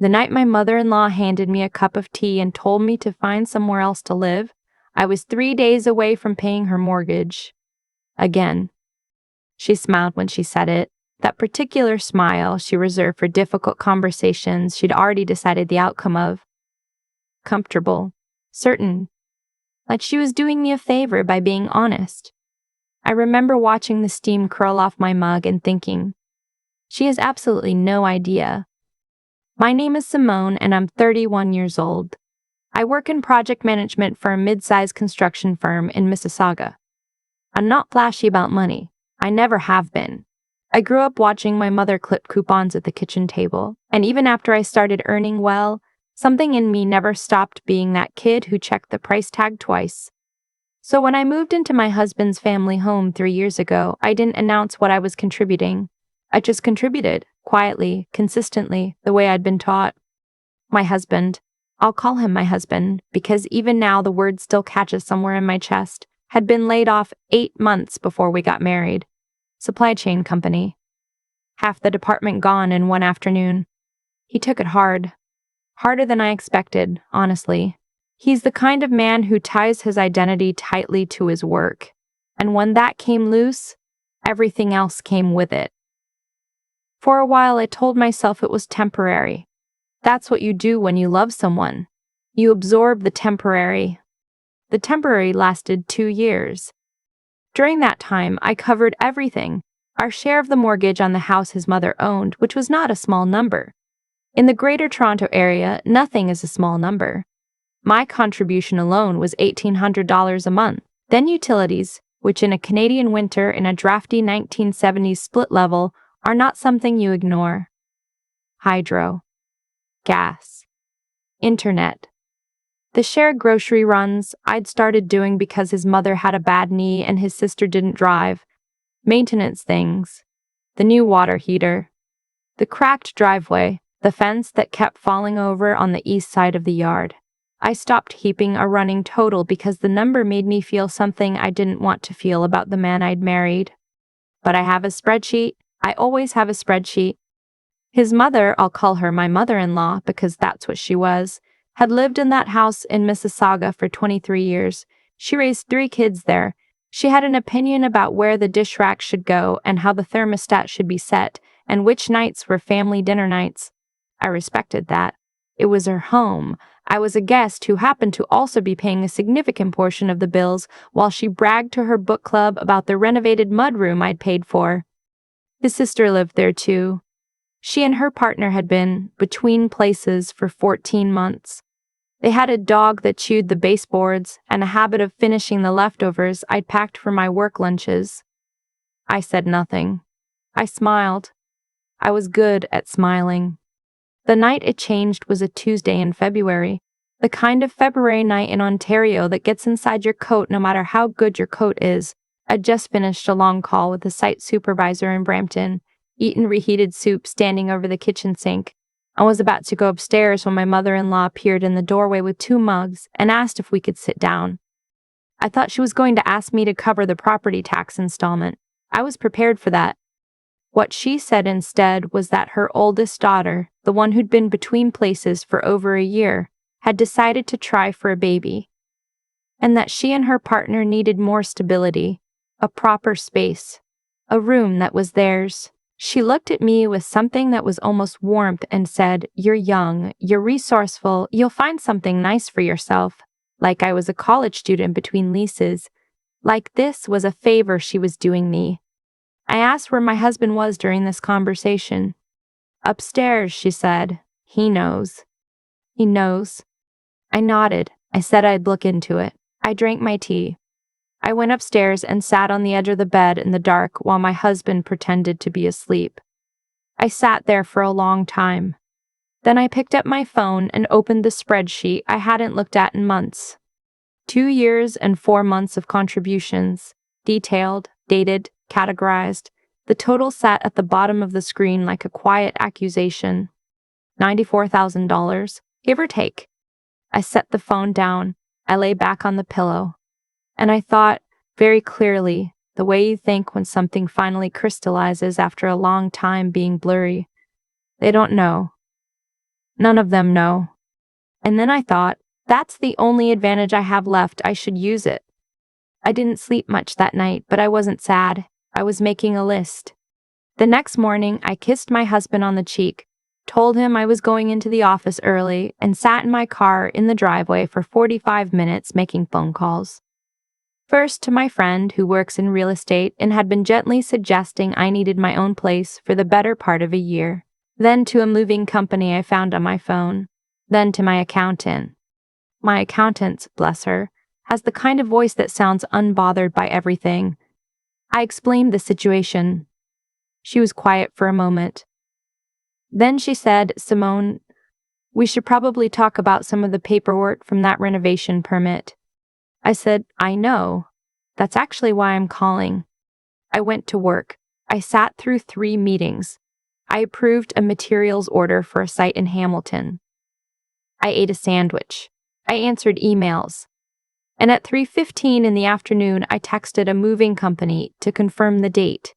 The night my mother-in-law handed me a cup of tea and told me to find somewhere else to live, I was 3 days away from paying her mortgage. Again. She smiled when she said it, that particular smile she reserved for difficult conversations she'd already decided the outcome of. Comfortable. Certain. Like she was doing me a favor by being honest. I remember watching the steam curl off my mug and thinking, she has absolutely no idea. My name is Simone and I'm 31 years old. I work in project management for a mid-sized construction firm in Mississauga. I'm not flashy about money. I never have been. I grew up watching my mother clip coupons at the kitchen table, and even after I started earning well, something in me never stopped being that kid who checked the price tag twice. So when I moved into my husband's family home 3 years ago, I didn't announce what I was contributing. I just contributed, quietly, consistently, the way I'd been taught. My husband, I'll call him my husband, because even now the word still catches somewhere in my chest, had been laid off 8 months before we got married. Supply chain company. Half the department gone in one afternoon. He took it hard. Harder than I expected, honestly. He's the kind of man who ties his identity tightly to his work. And when that came loose, everything else came with it. For a while, I told myself it was temporary. That's what you do when you love someone. You absorb the temporary. The temporary lasted 2 years. During that time, I covered everything, our share of the mortgage on the house his mother owned, which was not a small number. In the Greater Toronto area, nothing is a small number. My contribution alone was $1,800 a month. Then utilities, which in a Canadian winter in a drafty 1970s split level are not something you ignore. Hydro. Gas. Internet. The shared grocery runs I'd started doing because his mother had a bad knee and his sister didn't drive. Maintenance things. The new water heater. The cracked driveway. The fence that kept falling over on the east side of the yard. I stopped keeping a running total because the number made me feel something I didn't want to feel about the man I'd married. But I have a spreadsheet. I always have a spreadsheet. His mother, I'll call her my mother-in-law because that's what she was, had lived in that house in Mississauga for 23 years. She raised 3 kids there. She had an opinion about where the dish rack should go and how the thermostat should be set and which nights were family dinner nights. I respected that. It was her home. I was a guest who happened to also be paying a significant portion of the bills while she bragged to her book club about the renovated mudroom I'd paid for. His sister lived there too. She and her partner had been between places for 14 months. They had a dog that chewed the baseboards and a habit of finishing the leftovers I'd packed for my work lunches. I said nothing. I smiled. I was good at smiling. The night it changed was a Tuesday in February, the kind of February night in Ontario that gets inside your coat no matter how good your coat is. I'd just finished a long call with the site supervisor in Brampton, eaten reheated soup standing over the kitchen sink. I was about to go upstairs when my mother-in-law appeared in the doorway with 2 mugs and asked if we could sit down. I thought she was going to ask me to cover the property tax installment. I was prepared for that. What she said instead was that her oldest daughter, the one who'd been between places for over a year, had decided to try for a baby, and that she and her partner needed more stability, a proper space, a room that was theirs. She looked at me with something that was almost warmth and said, "You're young, you're resourceful, you'll find something nice for yourself," like I was a college student between leases, like this was a favor she was doing me. I asked where my husband was during this conversation. "Upstairs," she said. "He knows." "He knows." I nodded. I said I'd look into it. I drank my tea. I went upstairs and sat on the edge of the bed in the dark while my husband pretended to be asleep. I sat there for a long time. Then I picked up my phone and opened the spreadsheet I hadn't looked at in months. 2 years and 4 months of contributions, detailed, dated, categorized. The total sat at the bottom of the screen like a quiet accusation. $94,000, give or take. I set the phone down. I lay back on the pillow. And I thought, very clearly, the way you think when something finally crystallizes after a long time being blurry. They don't know. None of them know. And then I thought, that's the only advantage I have left, I should use it. I didn't sleep much that night, but I wasn't sad. I was making a list. The next morning, I kissed my husband on the cheek, told him I was going into the office early, and sat in my car in the driveway for 45 minutes making phone calls. First to my friend who works in real estate and had been gently suggesting I needed my own place for the better part of a year. Then to a moving company I found on my phone. Then to my accountant. My accountant, bless her, has the kind of voice that sounds unbothered by everything. I explained the situation. She was quiet for a moment. Then she said, "Simone, we should probably talk about some of the paperwork from that renovation permit." I said, "I know. That's actually why I'm calling." I went to work. I sat through 3 meetings. I approved a materials order for a site in Hamilton. I ate a sandwich. I answered emails. And at 3:15 in the afternoon, I texted a moving company to confirm the date.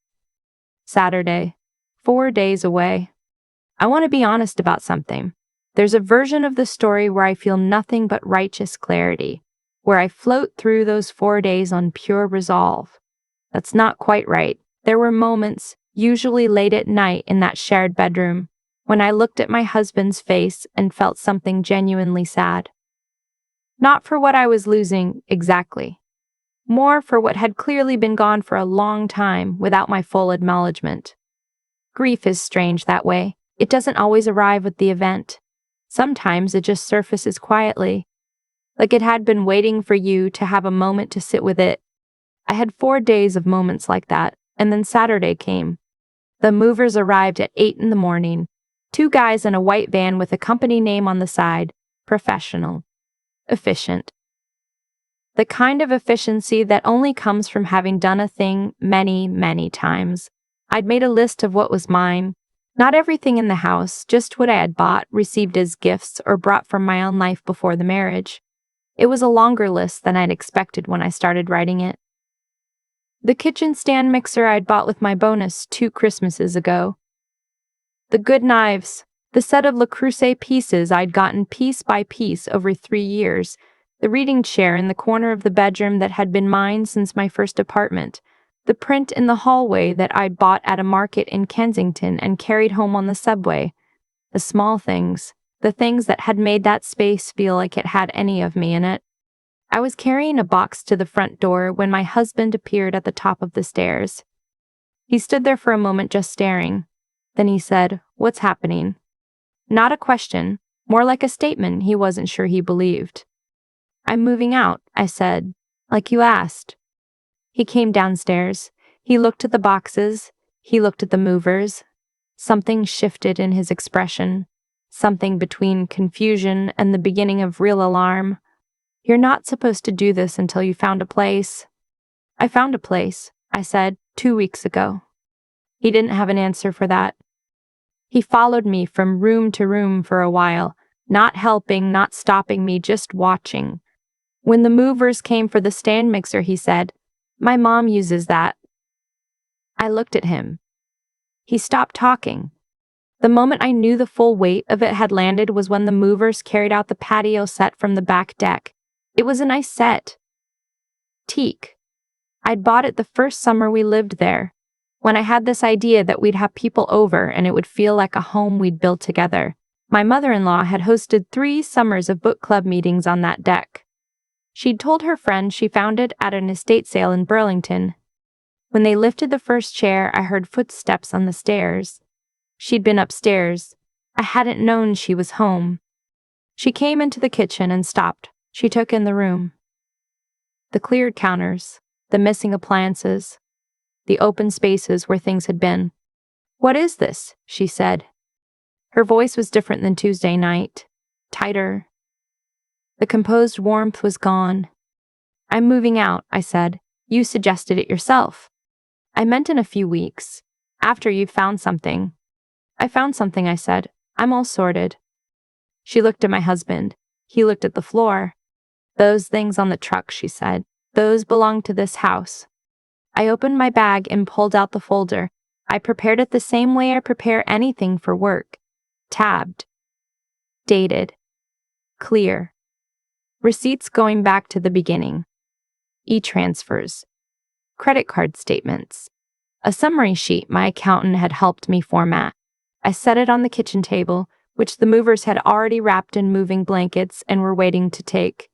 Saturday, 4 days away. I want to be honest about something. There's a version of the story where I feel nothing but righteous clarity, where I float through those 4 days on pure resolve. That's not quite right. There were moments, usually late at night in that shared bedroom, when I looked at my husband's face and felt something genuinely sad. Not for what I was losing, exactly. More for what had clearly been gone for a long time without my full acknowledgement. Grief is strange that way. It doesn't always arrive with the event. Sometimes it just surfaces quietly, like it had been waiting for you to have a moment to sit with it. I had 4 days of moments like that, and then Saturday came. The movers arrived at 8 in the morning. 2 guys in a white van with a company name on the side. Professional. Efficient. The kind of efficiency that only comes from having done a thing many, many times. I'd made a list of what was mine. Not everything in the house, just what I had bought, received as gifts, or brought from my own life before the marriage. It was a longer list than I'd expected when I started writing it. The kitchen stand mixer I'd bought with my bonus 2 Christmases ago. The good knives, the set of Le Creuset pieces I'd gotten piece by piece over 3 years, the reading chair in the corner of the bedroom that had been mine since my first apartment, the print in the hallway that I'd bought at a market in Kensington and carried home on the subway, the small things, the things that had made that space feel like it had any of me in it. I was carrying a box to the front door when my husband appeared at the top of the stairs. He stood there for a moment just staring. Then he said, "What's happening?" Not a question, more like a statement he wasn't sure he believed. "I'm moving out," I said, "like you asked." He came downstairs. He looked at the boxes. He looked at the movers. Something shifted in his expression, something between confusion and the beginning of real alarm. "You're not supposed to do this until you found a place." "I found a place," I said, 2 weeks ago. He didn't have an answer for that. He followed me from room to room for a while, not helping, not stopping me, just watching. When the movers came for the stand mixer, he said, "My mom uses that." I looked at him. He stopped talking. The moment I knew the full weight of it had landed was when the movers carried out the patio set from the back deck. It was a nice set. Teak. I'd bought it the first summer we lived there, when I had this idea that we'd have people over and it would feel like a home we'd built together. My mother-in-law had hosted 3 summers of book club meetings on that deck. She'd told her friend she found it at an estate sale in Burlington. When they lifted the first chair, I heard footsteps on the stairs. She'd been upstairs. I hadn't known she was home. She came into the kitchen and stopped. She took in the room. The cleared counters, the missing appliances, the open spaces where things had been. "What is this?" she said. Her voice was different than Tuesday night, tighter. The composed warmth was gone. "I'm moving out," I said. "You suggested it yourself." "I meant in a few weeks, after you've found something." "I found something," I said. "I'm all sorted." She looked at my husband. He looked at the floor. "Those things on the truck," she said. "Those belong to this house." I opened my bag and pulled out the folder. I prepared it the same way I prepare anything for work. Tabbed. Dated. Clear. Receipts going back to the beginning. E-transfers. Credit card statements. A summary sheet my accountant had helped me format. I set it on the kitchen table, which the movers had already wrapped in moving blankets and were waiting to take.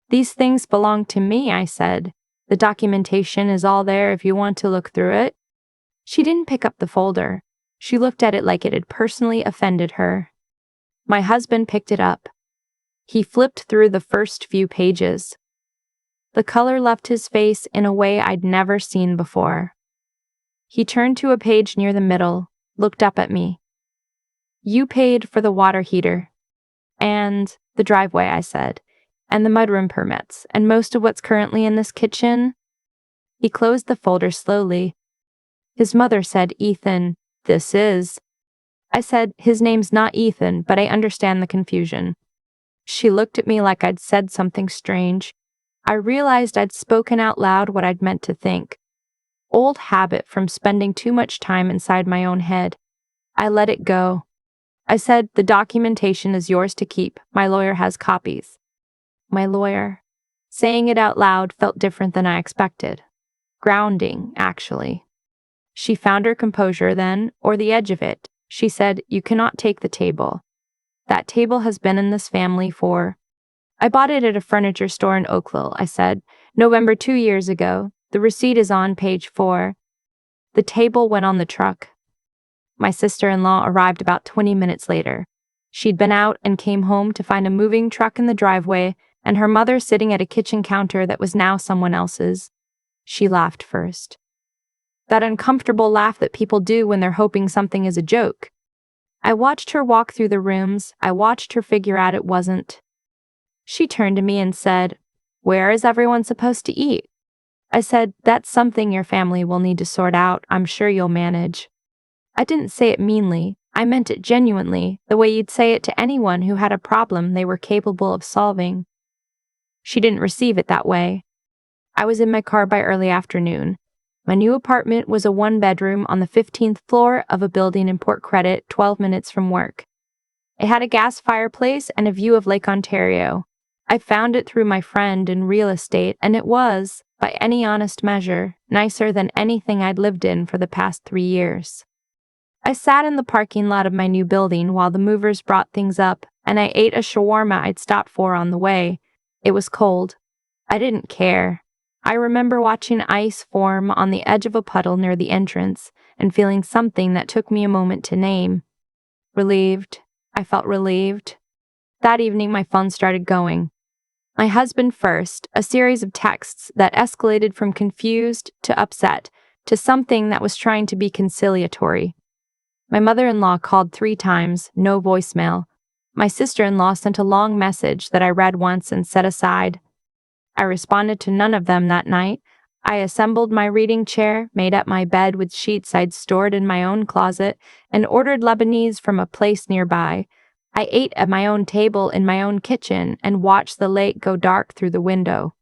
"These things belong to me," I said. "The documentation is all there if you want to look through it." She didn't pick up the folder. She looked at it like it had personally offended her. My husband picked it up. He flipped through the first few pages. The color left his face in a way I'd never seen before. He turned to a page near the middle, looked up at me. "You paid for the water heater and the driveway," I said, "and the mudroom permits, and most of what's currently in this kitchen." He closed the folder slowly. "His mother said, 'Ethan, this is.'" I said, "His name's not Ethan, but I understand the confusion." She looked at me like I'd said something strange. I realized I'd spoken out loud what I'd meant to think. Old habit from spending too much time inside my own head. I let it go. I said, "The documentation is yours to keep. My lawyer has copies." My lawyer. Saying it out loud felt different than I expected. Grounding, actually. She found her composure then, or the edge of it. She said, "You cannot take the table. That table has been in this family for—" "I bought it at a furniture store in Oakville," I said, "November 2 years ago. The receipt is on page 4. The table went on the truck." My sister-in-law arrived about 20 minutes later. She'd been out and came home to find a moving truck in the driveway and her mother sitting at a kitchen counter that was now someone else's. She laughed first. That uncomfortable laugh that people do when they're hoping something is a joke. I watched her walk through the rooms. I watched her figure out it wasn't. She turned to me and said, "Where is everyone supposed to eat?" I said, "That's something your family will need to sort out. I'm sure you'll manage." I didn't say it meanly. I meant it genuinely, the way you'd say it to anyone who had a problem they were capable of solving. She didn't receive it that way. I was in my car by early afternoon. My new apartment was a one-bedroom on the 15th floor of a building in Port Credit, 12 minutes from work. It had a gas fireplace and a view of Lake Ontario. I found it through my friend in real estate, and it was, by any honest measure, nicer than anything I'd lived in for the past 3 years. I sat in the parking lot of my new building while the movers brought things up, and I ate a shawarma I'd stopped for on the way. It was cold. I didn't care. I remember watching ice form on the edge of a puddle near the entrance and feeling something that took me a moment to name. Relieved. I felt relieved. That evening my phone started going. My husband first, a series of texts that escalated from confused to upset to something that was trying to be conciliatory. My mother-in-law called 3 times, no voicemail. My sister-in-law sent a long message that I read once and set aside. I responded to none of them that night. I assembled my reading chair, made up my bed with sheets I'd stored in my own closet, and ordered Lebanese from a place nearby. I ate at my own table in my own kitchen and watched the lake go dark through the window.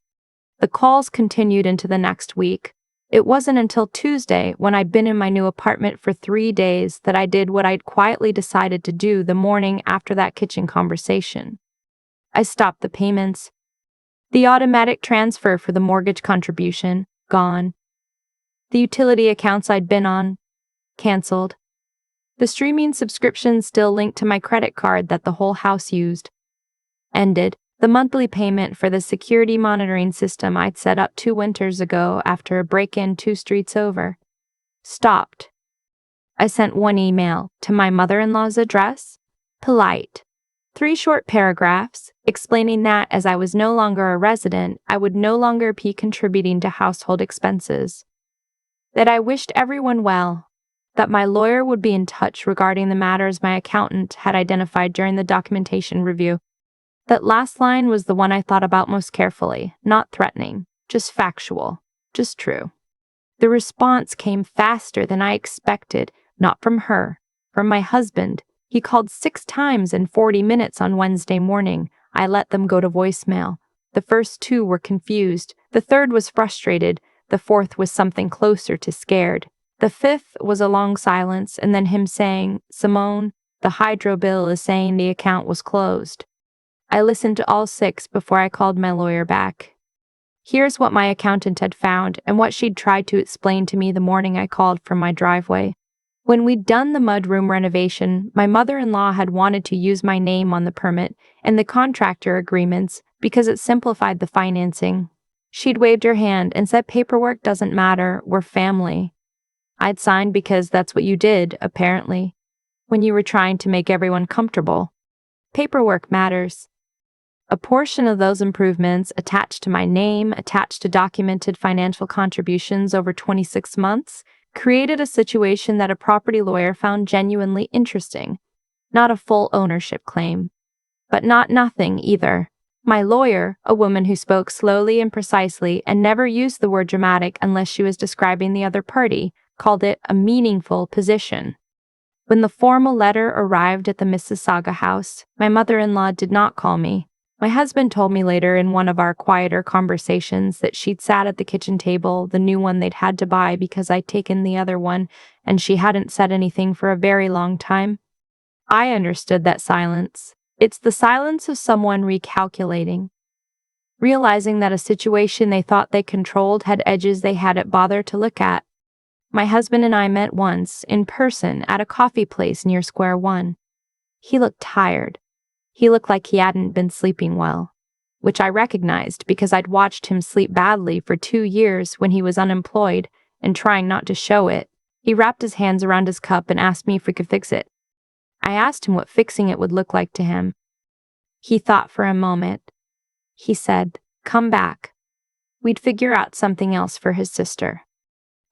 The calls continued into the next week. It wasn't until Tuesday, when I'd been in my new apartment for 3 days, that I did what I'd quietly decided to do the morning after that kitchen conversation. I stopped the payments. The automatic transfer for the mortgage contribution, gone. The utility accounts I'd been on, canceled. The streaming subscription still linked to my credit card that the whole house used, ended. The monthly payment for the security monitoring system I'd set up 2 winters ago after a break-in 2 streets over, stopped. I sent 1 email to my mother-in-law's address, polite. 3 short paragraphs explaining that as I was no longer a resident, I would no longer be contributing to household expenses. That I wished everyone well. That my lawyer would be in touch regarding the matters my accountant had identified during the documentation review. That last line was the one I thought about most carefully, not threatening, just factual, just true. The response came faster than I expected, not from her, from my husband. He called 6 times in 40 minutes on Wednesday morning. I let them go to voicemail. The first 2 were confused. The third was frustrated. The fourth was something closer to scared. The 5th was a long silence and then him saying, "Simone, The hydro bill is saying the account was closed. I listened to all 6 before I called my lawyer back. Here's what my accountant had found and what she'd tried to explain to me the morning I called from my driveway. When we'd done the mudroom renovation, my mother-in-law had wanted to use my name on the permit and the contractor agreements because it simplified the financing. She'd waved her hand and said paperwork doesn't matter, we're family. I'd signed because that's what you did, apparently, when you were trying to make everyone comfortable. Paperwork matters. A portion of those improvements attached to my name, attached to documented financial contributions over 26 months, created a situation that a property lawyer found genuinely interesting. Not a full ownership claim. But not nothing either. My lawyer, a woman who spoke slowly and precisely and never used the word dramatic unless she was describing the other party, called it a meaningful position. When the formal letter arrived at the Mississauga house, my mother-in-law did not call me. My husband told me later in one of our quieter conversations that she'd sat at the kitchen table, the new one they'd had to buy because I'd taken the other one, and she hadn't said anything for a very long time. I understood that silence. It's the silence of someone recalculating, realizing that a situation they thought they controlled had edges they hadn't bothered to look at. My husband and I met once, in person, at a coffee place near Square One. He looked tired. He looked like he hadn't been sleeping well, which I recognized because I'd watched him sleep badly for 2 years when he was unemployed and trying not to show it. He wrapped his hands around his cup and asked me if we could fix it. I asked him what fixing it would look like to him. He thought for a moment. He said, "Come back. We'd figure out something else for his sister."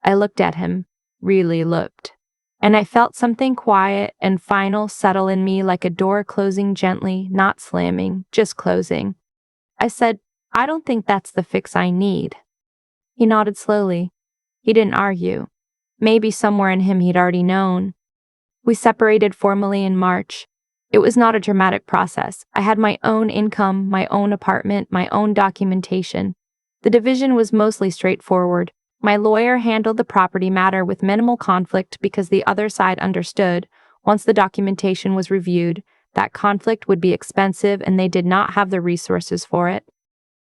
I looked at him, really looked, and I felt something quiet and final settle in me like a door closing gently, not slamming, just closing. I said, "I don't think that's the fix I need." He nodded slowly. He didn't argue. Maybe somewhere in him he'd already known. We separated formally in March. It was not a dramatic process. I had my own income, my own apartment, my own documentation. The division was mostly straightforward. My lawyer handled the property matter with minimal conflict because the other side understood, once the documentation was reviewed, that conflict would be expensive and they did not have the resources for it.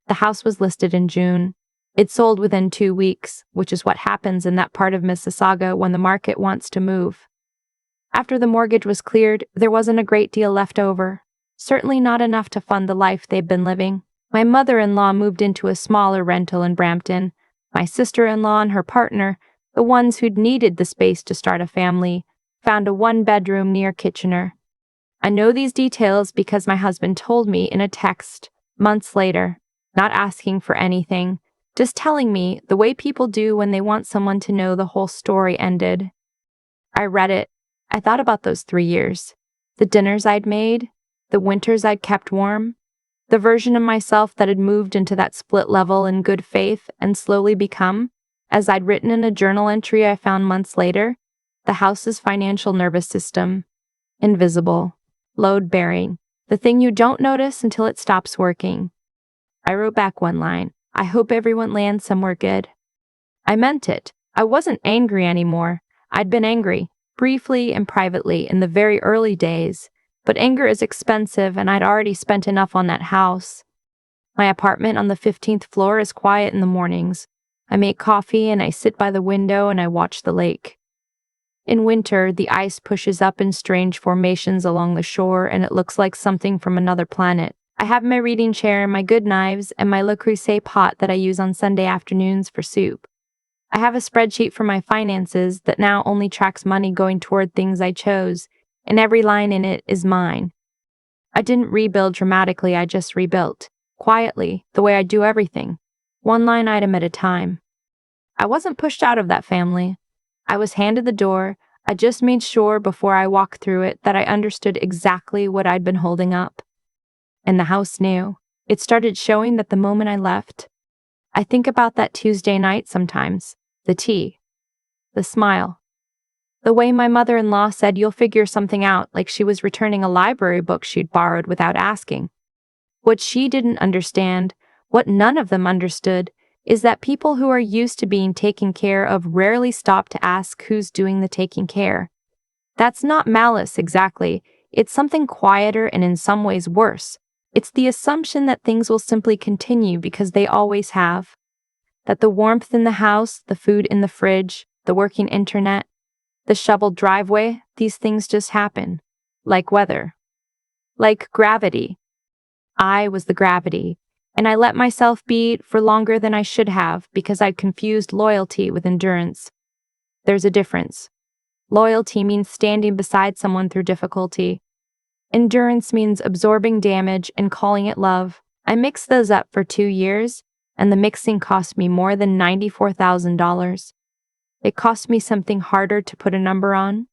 The house was listed in June. It sold within 2 weeks, which is what happens in that part of Mississauga when the market wants to move. After the mortgage was cleared, there wasn't a great deal left over. Certainly not enough to fund the life they'd been living. My mother-in-law moved into a smaller rental in Brampton. My sister-in-law and her partner, the ones who'd needed the space to start a family, found a 1-bedroom near Kitchener. I know these details because my husband told me in a text months later, not asking for anything, just telling me the way people do when they want someone to know the whole story ended. I read it. I thought about those 3 years. The dinners I'd made, the winters I'd kept warm, the version of myself that had moved into that split level in good faith and slowly become, as I'd written in a journal entry I found months later, the house's financial nervous system. Invisible. Load-bearing. The thing you don't notice until it stops working. I wrote back one line. I hope everyone lands somewhere good. I meant it. I wasn't angry anymore. I'd been angry, briefly and privately, in the very early days. But anger is expensive, and I'd already spent enough on that house. My apartment on the 15th floor is quiet in the mornings. I make coffee and I sit by the window and I watch the lake. In winter, the ice pushes up in strange formations along the shore and it looks like something from another planet. I have my reading chair, my good knives, and my Le Creuset pot that I use on Sunday afternoons for soup. I have a spreadsheet for my finances that now only tracks money going toward things I chose, and every line in it is mine. I didn't rebuild dramatically, I just rebuilt, quietly, the way I do everything, one line item at a time. I wasn't pushed out of that family. I was handed the door. I just made sure before I walked through it that I understood exactly what I'd been holding up. And the house knew. It started showing that the moment I left. I think about that Tuesday night sometimes. The tea. The smile. The way my mother-in-law said you'll figure something out, like she was returning a library book she'd borrowed without asking. What she didn't understand, what none of them understood, is that people who are used to being taken care of rarely stop to ask who's doing the taking care. That's not malice exactly. It's something quieter and in some ways worse. It's the assumption that things will simply continue because they always have. That the warmth in the house, the food in the fridge, the working internet, the shoveled driveway, these things just happen. Like weather. Like gravity. I was the gravity, and I let myself be for longer than I should have because I'd confused loyalty with endurance. There's a difference. Loyalty means standing beside someone through difficulty. Endurance means absorbing damage and calling it love. I mixed those up for 2 years, and the mixing cost me more than $94,000. It cost me something harder to put a number on.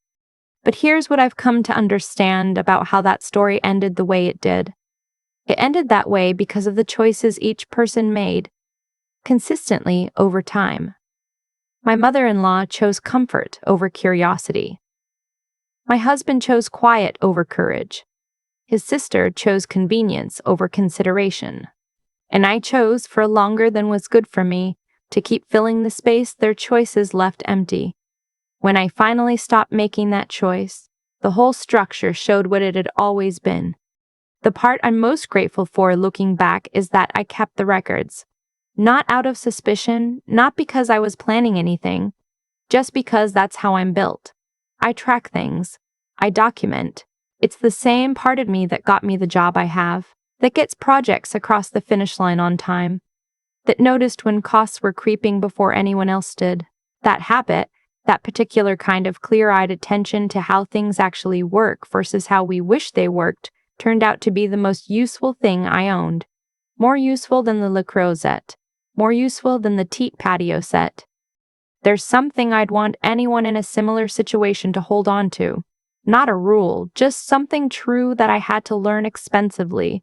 But here's what I've come to understand about how that story ended the way it did. It ended that way because of the choices each person made, consistently over time. My mother-in-law chose comfort over curiosity. My husband chose quiet over courage. His sister chose convenience over consideration. And I chose, for longer than was good for me, to keep filling the space their choices left empty. When I finally stopped making that choice, the whole structure showed what it had always been. The part I'm most grateful for looking back is that I kept the records. Not out of suspicion, not because I was planning anything, just because that's how I'm built. I track things. I document. It's the same part of me that got me the job I have, that gets projects across the finish line on time, that noticed when costs were creeping before anyone else did. That habit, that particular kind of clear-eyed attention to how things actually work versus how we wish they worked, turned out to be the most useful thing I owned. More useful than the LaCroix set. More useful than the teak patio set. There's something I'd want anyone in a similar situation to hold on to. Not a rule, just something true that I had to learn expensively.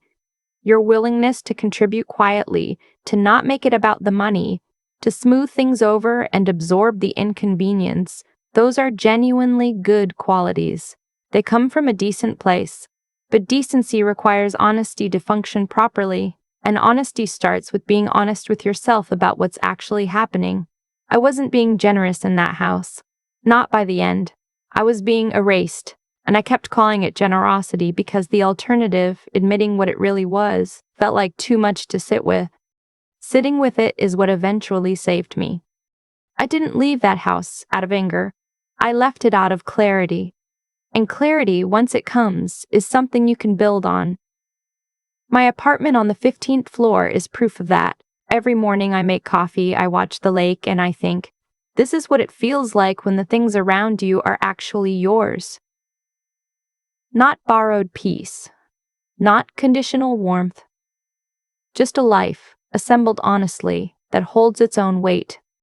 Your willingness to contribute quietly, to not make it about the money, to smooth things over and absorb the inconvenience, those are genuinely good qualities. They come from a decent place. But decency requires honesty to function properly, and honesty starts with being honest with yourself about what's actually happening. I wasn't being generous in that house. Not by the end. I was being erased, and I kept calling it generosity because the alternative, admitting what it really was, felt like too much to sit with. Sitting with it is what eventually saved me. I didn't leave that house out of anger. I left it out of clarity. And clarity, once it comes, is something you can build on. My apartment on the 15th floor is proof of that. Every morning I make coffee, I watch the lake, and I think, this is what it feels like when the things around you are actually yours. Not borrowed peace. Not conditional warmth. Just a life, assembled honestly, that holds its own weight.